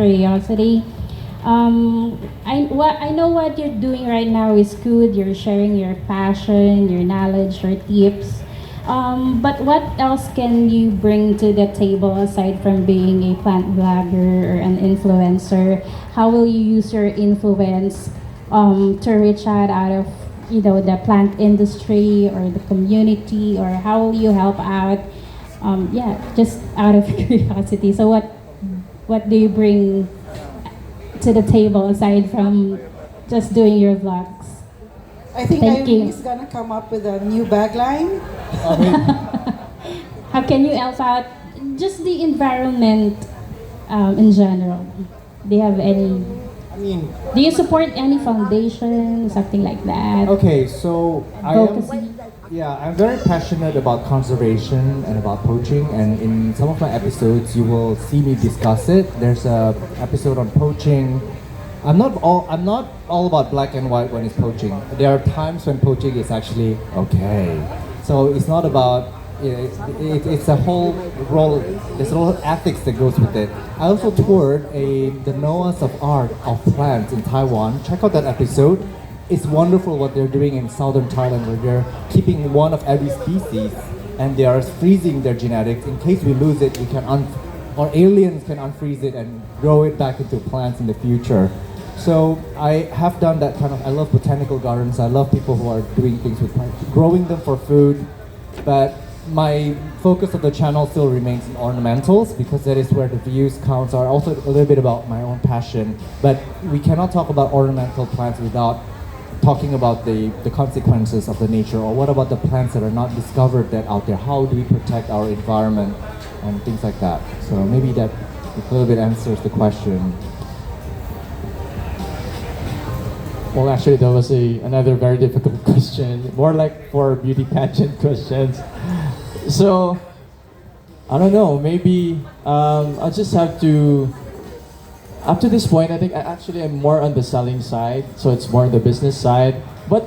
curiosity. I know what you're doing right now is good. You're sharing your passion, your knowledge, your tips. But what else can you bring to the table aside from being a plant blogger or an influencer? How will you use your influence to reach out of the plant industry or the community, or how will you help out? Yeah, just out of curiosity. So what do you bring to the table aside from just doing your vlogs? I think Thank Irene you. is gonna come up with a new bagline. How can you help out just the environment in general? Do you have any? I mean, Do you support any foundation, something like that? okay, so Advocacy? yeah, I'm very passionate about conservation and about poaching, and in some of my episodes, you will see me discuss it. There's a episode on poaching. I'm not all about black and white when it's poaching. There are times when poaching is actually okay. So it's not about it's a whole role. There's a lot of ethics that goes with it. I also toured the Noahs of Art of Plants in Taiwan. Check out that episode. It's wonderful what they're doing in southern Thailand, where they're keeping one of every species, and they are freezing their genetics in case we lose it. We can or aliens can unfreeze it and grow it back into plants in the future. So I have done that kind of. I love botanical gardens. I love people who are doing things with plants, growing them for food, but my focus of the channel still remains in ornamentals because that is where the views counts are. Also a little bit about my own passion, but we cannot talk about ornamental plants without talking about the consequences of the nature, or what about the plants that are not discovered that out there? How do we protect our environment and things like that? So maybe that a little bit answers the question. Well, actually, that was another very difficult question, more like for beauty pageant questions. So, I don't know, maybe I'll just have to, up to this point, I think I'm more on the selling side, so it's more on the business side. But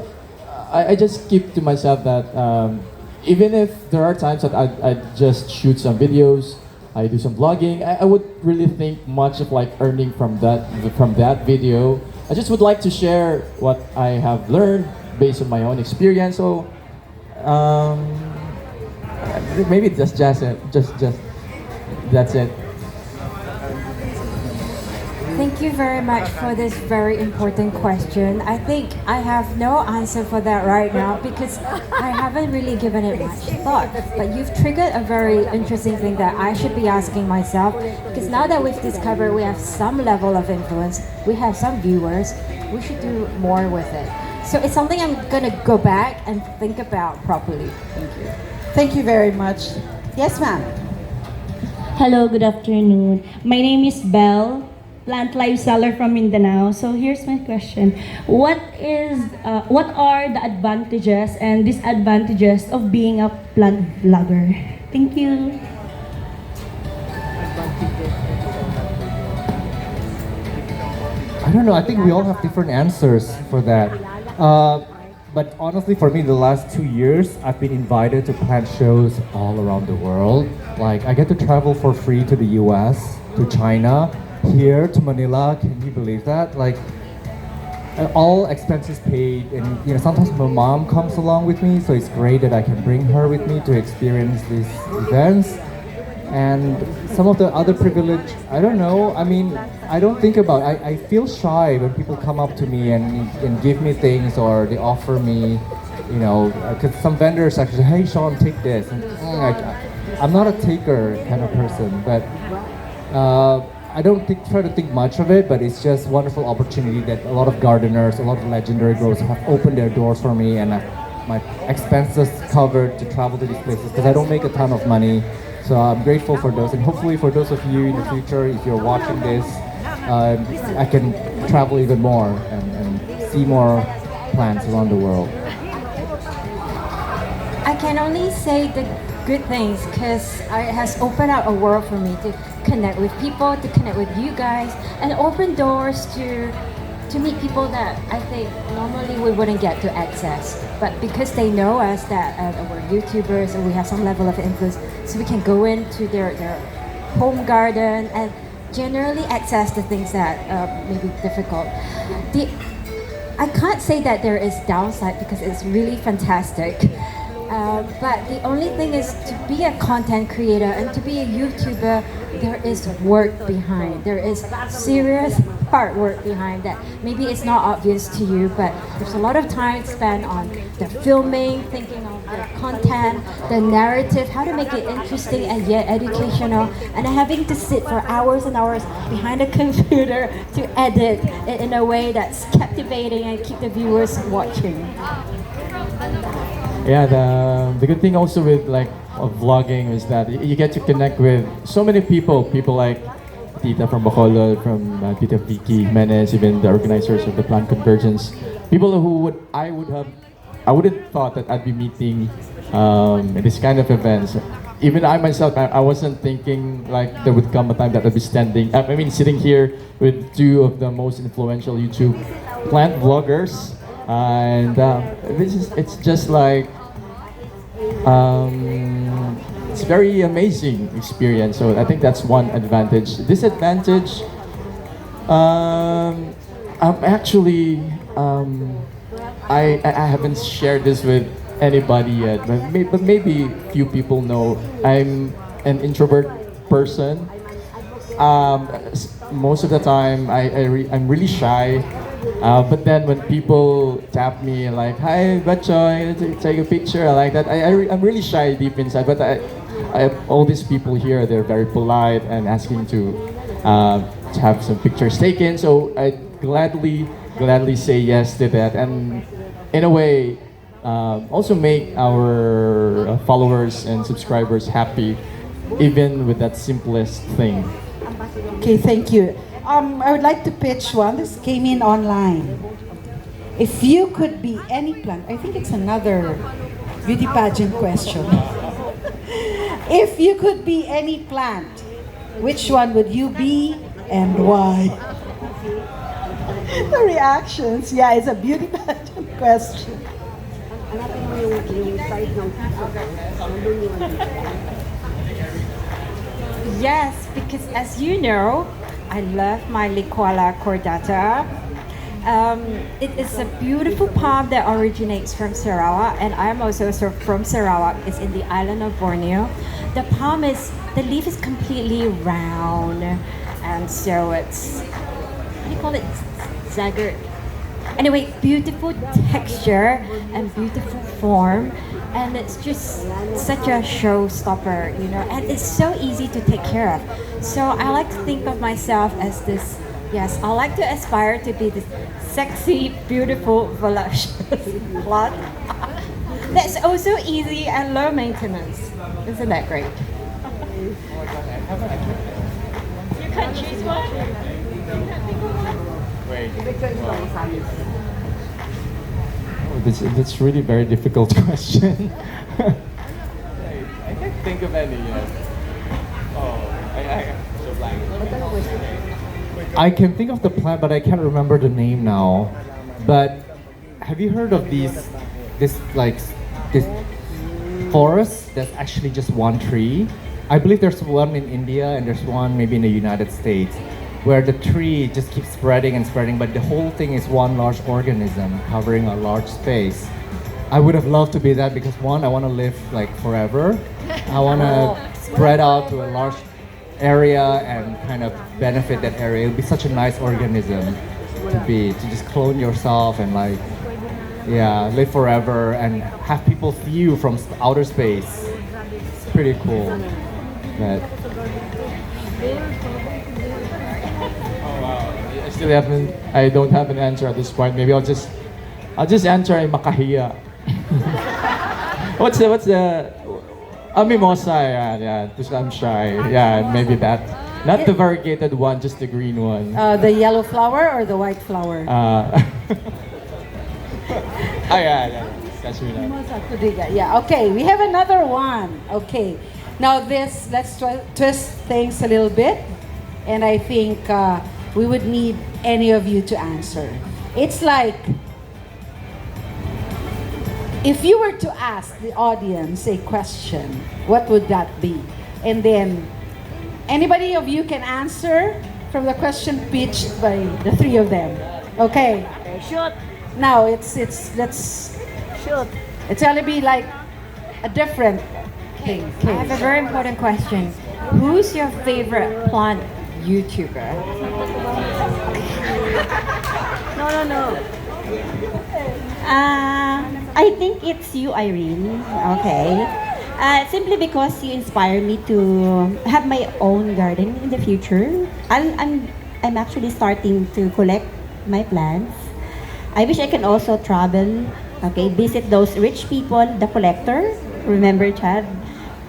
I just keep to myself that even if there are times that I just shoot some videos, I do some vlogging, I would really think much of like earning from that video. I just would like to share what I have learned based on my own experience. So maybe just that's it. Thank you very much for this very important question. I think I have no answer for that right now because I haven't really given it much thought. But you've triggered a very interesting thing that I should be asking myself, because now that we've discovered we have some level of influence, we have some viewers, we should do more with it. So it's something I'm gonna go back and think about properly. Thank you. Thank you very much. Yes, ma'am. Hello, good afternoon. My name is Belle, plant life seller from Mindanao. So here's my question. What are the advantages and disadvantages of being a plant vlogger? Thank you. I don't know. I think we all have different answers for that. But honestly, for me, the last 2 years, I've been invited to plant shows all around the world. Like, I get to travel for free to the US, to China, here to Manila. Can you believe that? Like, all expenses paid, and sometimes my mom comes along with me, so it's great that I can bring her with me to experience these events. And some of the other privilege, I don't know. I mean, I don't think about. I feel shy when people come up to me and give me things, or they offer me, because some vendors actually say, "Hey, Sean, take this." And I'm not a taker kind of person, but I don't try to think much of it. But it's just wonderful opportunity that a lot of gardeners, a lot of legendary growers have opened their doors for me, and my expenses covered to travel to these places because I don't make a ton of money. So I'm grateful for those, and hopefully for those of you in the future, if you're watching this, I can travel even more and see more plants around the world. I can only say the good things because it has opened up a world for me to connect with people, to connect with you guys, and open doors to meet people that I think normally we wouldn't get to access. But because they know us that we're YouTubers and we have some level of influence, so we can go into their home garden and generally access the things that may be difficult. The I can't say that there is downside because it's really fantastic. But the only thing is to be a content creator and to be a YouTuber, there is work behind. There is serious hard work behind that. Maybe it's not obvious to you, but there's a lot of time spent on the filming, thinking of the content, the narrative, how to make it interesting and yet educational, and having to sit for hours and hours behind a computer to edit it in a way that's captivating and keep the viewers watching. Yeah, the good thing also with like vlogging is that you get to connect with so many people like Tita from Bacolod, from Tita Vicky Menes, even the organizers of the Plan Convergence. People who I wouldn't thought that I'd be meeting in this kind of events. Even I myself, I wasn't thinking like there would come a time that I'd be sitting here with two of the most influential YouTube plant vloggers. And it's just like it's very amazing experience. So I think that's one advantage. Disadvantage, I'm actually I haven't shared this with anybody yet, but maybe few people know I'm an introvert person. Most of the time I'm really shy. But then when people tap me like, "Hi, Bachoy, take a picture," I like that. I'm really shy deep inside, but I all these people here, they're very polite and asking to have some pictures taken. So I gladly say yes to that, and in a way, also make our followers and subscribers happy, even with that simplest thing. Okay, thank you. I would like to pitch one. This came in online. If you could be any plant, I think it's another beauty pageant question. If you could be any plant, which one would you be and why? The reactions. Yeah, it's a beauty pageant question. Yes, because as you know, I love my Liquala cordata. It is a beautiful palm that originates from Sarawak, and I'm also from Sarawak. It's in the island of Borneo. The leaf is completely round, and so it's, what do you call it? Zagger. Anyway, beautiful texture and beautiful form, and it's just such a showstopper, you know, and it's so easy to take care of. So I like to think of myself as this, yes, I like to aspire to be this sexy, beautiful, voluptuous plant. That's also easy and low maintenance. Isn't that great? You can choose one? Wait. That's really very difficult question. I can't think of any yet. So blank. I can think of the plant, but I can't remember the name now. But have you heard of this forest that's actually just one tree? I believe there's one in India and there's one maybe in the United States, where the tree just keeps spreading and spreading, but the whole thing is one large organism covering a large space. I would have loved to be that because one, I want to live like forever. I want to spread out to a large area and kind of benefit that area. It would be such a nice organism to just clone yourself and like, yeah, live forever and have people see you from outer space. It's pretty cool. But I don't have an answer at this point. Maybe I'll just answer in Makahiya. what's the mimosa, yeah, because I'm shy. Yeah, maybe that. Not the variegated one, just the green one. The yellow flower or the white flower? Yeah. That's really nice. Mimosa Kudiga. Yeah, okay, we have another one. Okay, now let's twist things a little bit. And I think we would need any of you to answer. It's like, if you were to ask the audience a question, what would that be? And then Anybody of you can answer from the question pitched by the three of them. Okay. Shoot. Now let's Shoot. it's gonna be like a different thing. I have a very important question. Who's your favorite plant YouTuber? No. I think it's you, Irene. Okay. Simply because you inspire me to have my own garden in the future. I'm actually starting to collect my plants. I wish I can also travel. Okay, visit those rich people, the collector. Remember, Chad?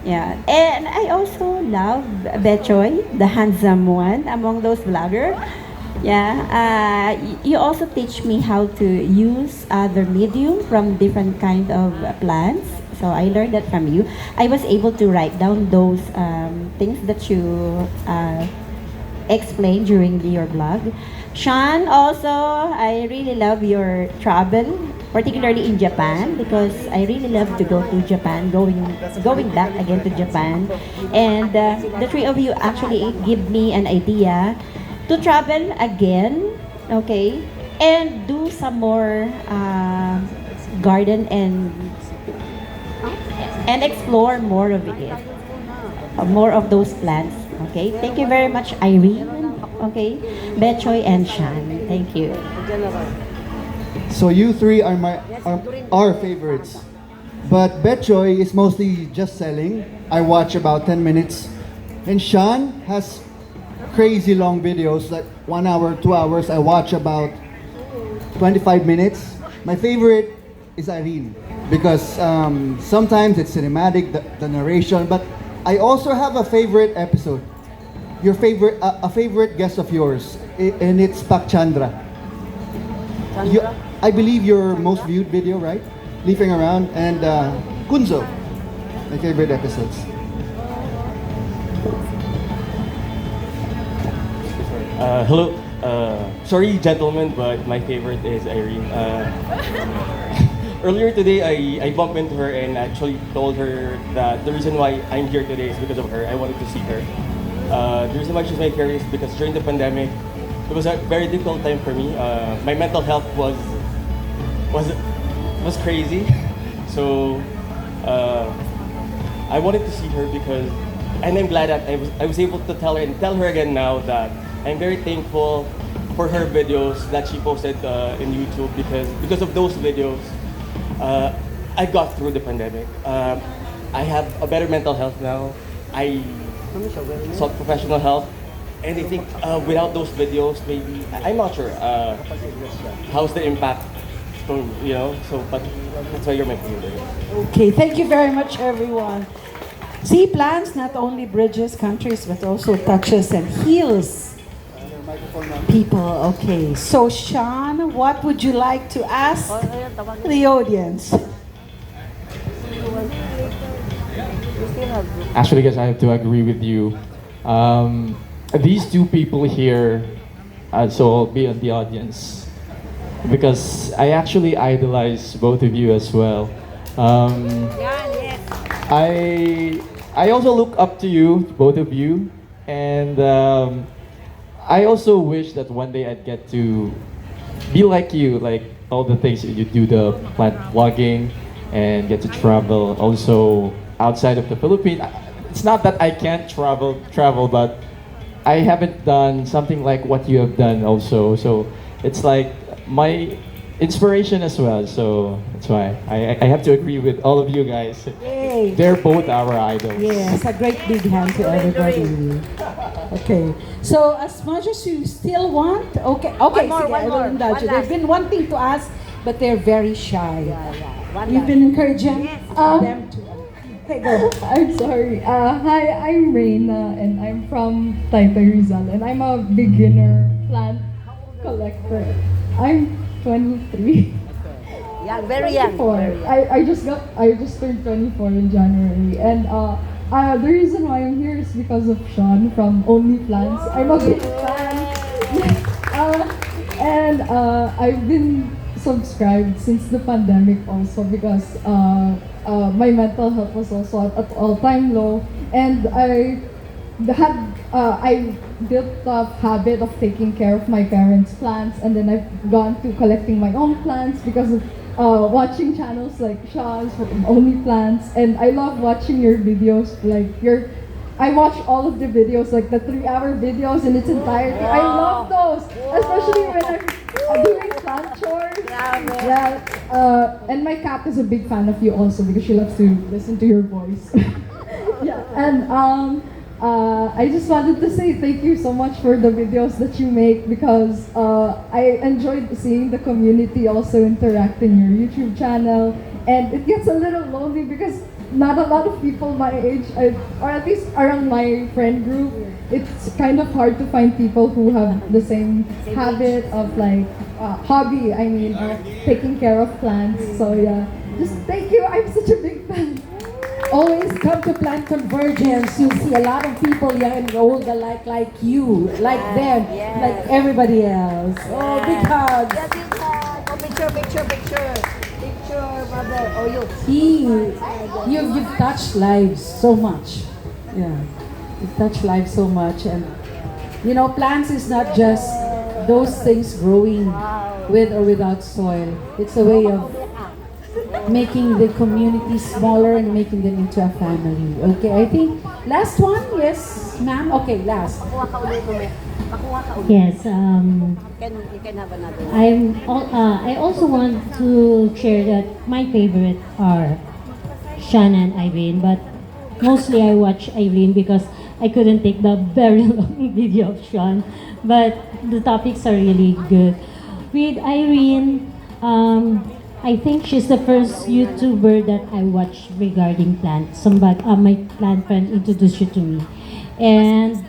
Yeah. And I also love Bechoy, the handsome one among those vloggers. Yeah, you also teach me how to use other medium from different kind of plants. So I learned that from you. I was able to write down those things that you explained during your blog. Sean, also, I really love your travel, particularly in Japan, because I really love to go to Japan, going back again to Japan. And the three of you actually give me an idea to travel again, okay, and do some more garden and explore more of it, more of those plants. Okay, thank you very much, Irene. Okay, Bechoy and Shan. Thank you. So you three are our favorites. But Betchoy is mostly just selling. I watch about 10 minutes. And Sean has crazy long videos, like 1 hour, 2 hours. I watch about 25 minutes. My favorite is Irene because sometimes it's cinematic, the narration, but I also have a favorite episode. Your favorite, a favorite guest of yours, and it's Pak Chandra. I believe your most viewed video, right? Leafing around, and Kunzo, my favorite episodes. Hello. Sorry, gentlemen, but my favorite is Irene. Earlier today, I bumped into her and actually told her that the reason why I'm here today is because of her. I wanted to see her. The reason why she's my favorite is because during the pandemic, it was a very difficult time for me. My mental health was crazy. So I wanted to see her because, and I'm glad that I was able to tell her and tell her again now that I'm very thankful for her videos that she posted in YouTube because of those videos, I got through the pandemic. I have a better mental health now. I sought professional help, and I think without those videos, maybe I'm not sure how's the impact. So but that's why you're my favorite. Okay, thank you very much, everyone. See, plants not only bridges countries, but also touches and heals people. Okay, so Sean, what would you like to ask the audience? Actually, guys, I have to agree with you. These two people here, so I'll be on the audience because I actually idolize both of you as well. I also look up to you, both of you, and I also wish that one day I'd get to be like you, like all the things that you do, the plant vlogging, and get to travel also outside of the Philippines. It's not that I can't travel, but I haven't done something like what you have done also. So it's like my inspiration as well. So that's why I have to agree with all of you guys. Yay. They're both our idols. Yes, a great big hand to everybody. Okay, so as much as you still want, okay, One more, sige, one I will more. indulge you. One They've been wanting to ask, but they're very shy. One You've last. been encouraging Um, them to. Okay, go. I'm sorry. Hi, I'm Reina, and I'm from Taytay Rizal, and I'm a beginner plant collector. I'm 23. Young, very young. 24. Very young. I just turned 24 in January, and the reason why I'm here is because of Sean from Only Plants. I'm a big fan. And I've been subscribed since the pandemic also because my mental health was also at all-time low, and I built a habit of taking care of my parents' plants, and then I've gone to collecting my own plants because of watching channels like Shaw's Only Plants, and I love watching your videos. I watch all of the videos, like the 3-hour videos in its entirety. I love those, especially when I'm doing plant chores. And my cat is a big fan of you also because she loves to listen to your voice. Yeah, and I just wanted to say thank you so much for the videos that you make because I enjoyed seeing the community also interact in your YouTube channel, and it gets a little lonely because not a lot of people my age, or at least around my friend group, it's kind of hard to find people who have the same habit of hobby, of taking care of plants. So yeah, just thank you. I'm such a big fan. Always come to Plant Convergence. You'll see a lot of people, young and old, alike, like you, like them, like everybody else. Oh, big hugs. Yes, you can. Oh, picture. Picture, brother. Oh, You've touched lives so much. Yeah, you've touched lives so much, and plants is not just those things growing with or without soil. It's a way of making the community smaller and making them into a family. Okay, I think last one, yes, ma'am. Okay, last. Yes, You can have another one. I also want to share that my favorite are Shana and Irene, but mostly I watch Irene because I couldn't take the very long video of Sean, but the topics are really good. With Irene, I think she's the first YouTuber that I watched regarding plants. My plant friend introduced you to me, and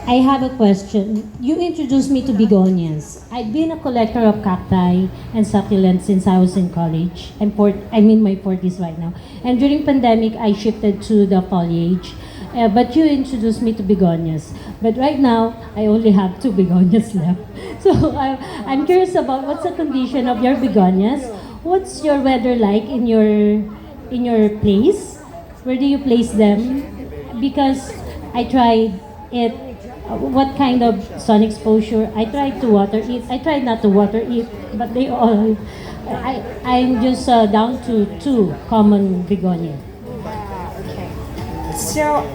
I have a question. You introduced me to begonias. I've been a collector of cacti and succulents since I was in college. I'm in my 40s right now. And during pandemic, I shifted to the foliage. But you introduced me to begonias. But right now, I only have 2 begonias left. So I'm curious about what's the condition of your begonias. What's your weather like in your place? Where do you place them? Because I tried it. What kind of sun exposure? I tried to water it. I tried not to water it, but they all. I'm just down to 2 common begonia. Okay. So,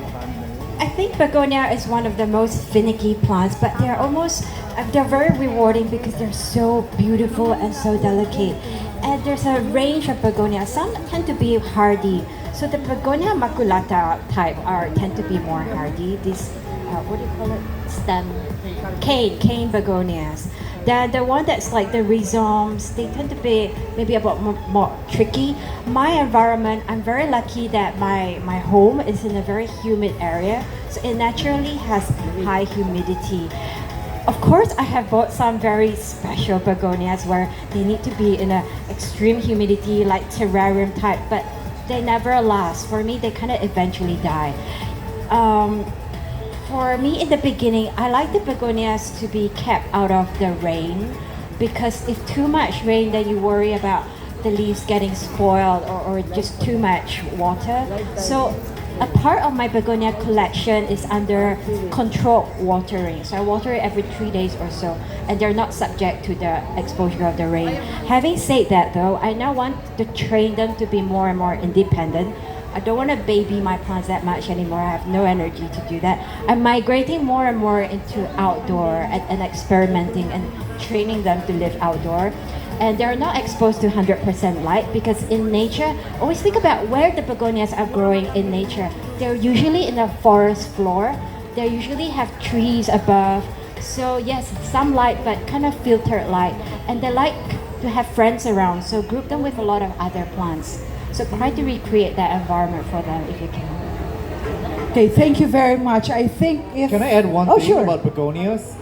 I think begonia is one of the most finicky plants, but they're very rewarding because they're so beautiful and so delicate. And there's a range of begonia. Some tend to be hardy. So the begonia maculata type tend to be more hardy. These, what do you call it? Cane begonias. The one that's like the rhizomes, they tend to be maybe about more tricky. My environment, I'm very lucky that my home is in a very humid area, so it naturally has high humidity. Of course, I have bought some very special begonias where they need to be in a extreme humidity, like terrarium type, but they never last. For me, they kind of eventually die. For me, in the beginning, I like the begonias to be kept out of the rain because if too much rain, then you worry about the leaves getting spoiled or just too much water. So a part of my begonia collection is under controlled watering. So I water it every 3 days or so, and they're not subject to the exposure of the rain. Having said that though, I now want to train them to be more and more independent. I don't want to baby my plants that much anymore. I have no energy to do that. I'm migrating more and more into outdoor and experimenting and training them to live outdoor. And they're not exposed to 100% light because in nature, always think about where the begonias are growing in nature. They're usually in a forest floor. They usually have trees above. So yes, some light, but kind of filtered light. And they like to have friends around, so group them with a lot of other plants. So try to recreate that environment for them if you can. Okay, thank you very much. I think if... Can I add one Oh, thing sure. about begonias?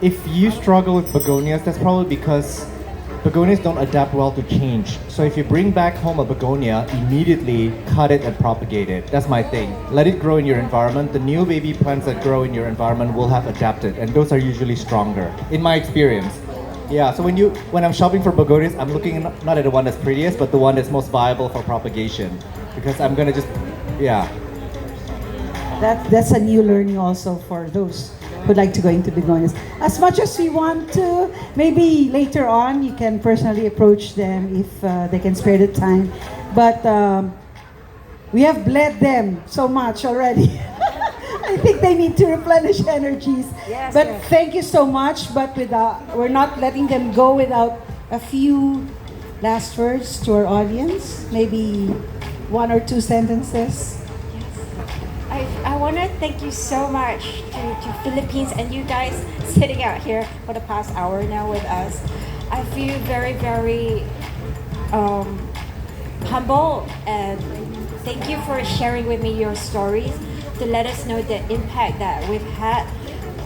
If you struggle with begonias, that's probably because begonias don't adapt well to change. So if you bring back home a begonia, immediately cut it and propagate it. That's my thing. Let it grow in your environment. The new baby plants that grow in your environment will have adapted, and those are usually stronger, in my experience. Yeah, so when I'm shopping for begonias, I'm looking not at the one that's prettiest, but the one that's most viable for propagation. Because I'm gonna just, yeah. That's a new learning also for those who'd like to go into begonias. As much as we want to, maybe later on you can personally approach them if they can spare the time. But we have bled them so much already. I think they need to replenish energies. Yes, but yes. thank you so much. But we're not letting them go without a few last words to our audience. Maybe one or two sentences. I want to thank you so much to Philippines and you guys sitting out here for the past hour now with us. I feel very, very humble, and thank you for sharing with me your stories to let us know the impact that we've had.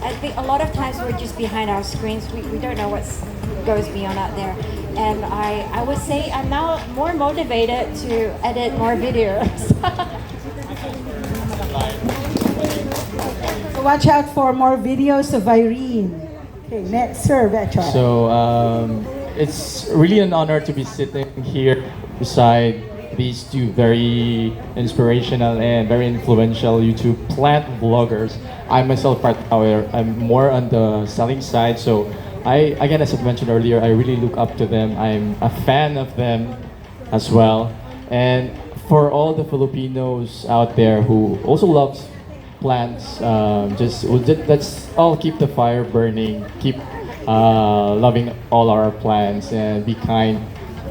I think a lot of times we're just behind our screens. We don't know what goes beyond out there. And I would say I'm now more motivated to edit more videos. So watch out for more videos of Irene. Okay, next, Sir Betcha. So it's really an honor to be sitting here beside these two very inspirational and very influential YouTube plant vloggers. I myself, however, I'm more on the selling side. So again, as I mentioned earlier, I really look up to them. I'm a fan of them as well. And for all the Filipinos out there who also loves plants, let's all keep the fire burning, keep loving all our plants, and be kind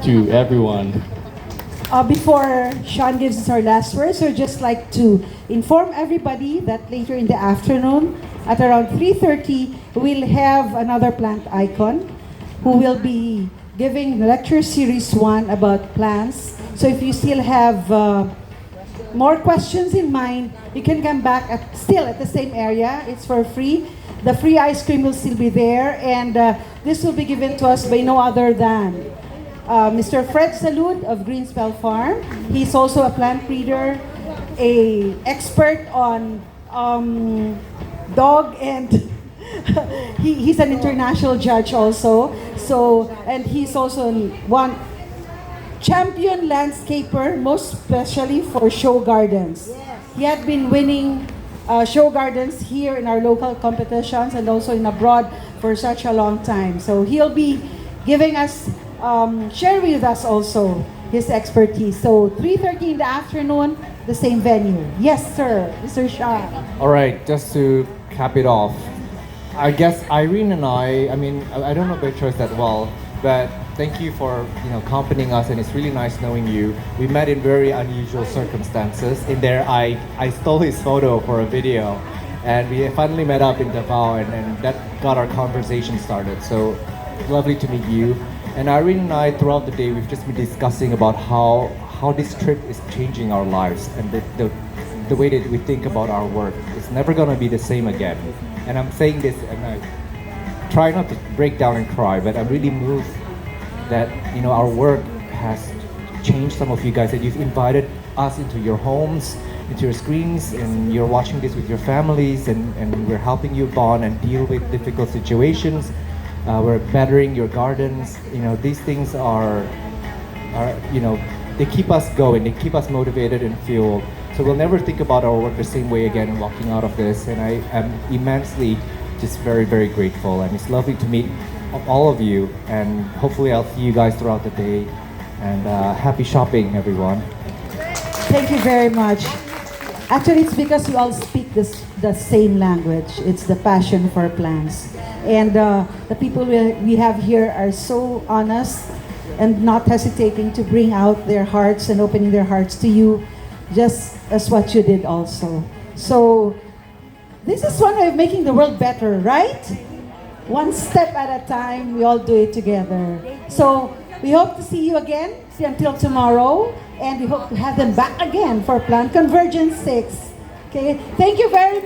to everyone. Before Sean gives us our last words, we'd just like to inform everybody that later in the afternoon, at around 3:30, we'll have another plant icon who will be giving lecture series 1 about plants. So if you still have more questions in mind, you can come back still at the same area. It's for free. The free ice cream will still be there, and this will be given to us by no other than Mr. Fred Salud of Greenspell Farm. He's also a plant breeder, a expert on dog, and he's an international judge also. So, and he's also one champion landscaper, most especially for show gardens. He had been winning show gardens here in our local competitions and also in abroad for such a long time. So he'll be giving us, share with us also his expertise. So 3:30 in the afternoon, the same venue. Yes, sir, Mr. Shah. All right, just to cap it off, I guess Irene and I mean, I don't know Big Choice that well, but thank you for accompanying us, and it's really nice knowing you. We met in very unusual circumstances. In there, I stole his photo for a video, and we finally met up in Davao, and that got our conversation started. So lovely to meet you. And Irene and I, throughout the day, we've just been discussing about how this trip is changing our lives, and the way that we think about our work. It's never gonna be the same again. And I'm saying this, and I try not to break down and cry, but I'm really moved that our work has changed some of you guys, that you've invited us into your homes, into your screens, and you're watching this with your families, and we're helping you bond and deal with difficult situations. We're bettering your gardens. These things are they keep us going, they keep us motivated and fueled. So we'll never think about our work the same way again walking out of this, and I am immensely just very, very grateful, and it's lovely to meet all of you, and hopefully I'll see you guys throughout the day, and happy shopping, everyone. Thank you very much. Actually, it's because we all speak the same language. It's the passion for plants. And the people we have here are so honest and not hesitating to bring out their hearts and opening their hearts to you, just as what you did also. So this is one way of making the world better, right? One step at a time, we all do it together. So we hope to see you again. See until tomorrow, and we hope to have them back again for Plant Convergence 6. Okay, thank you very much.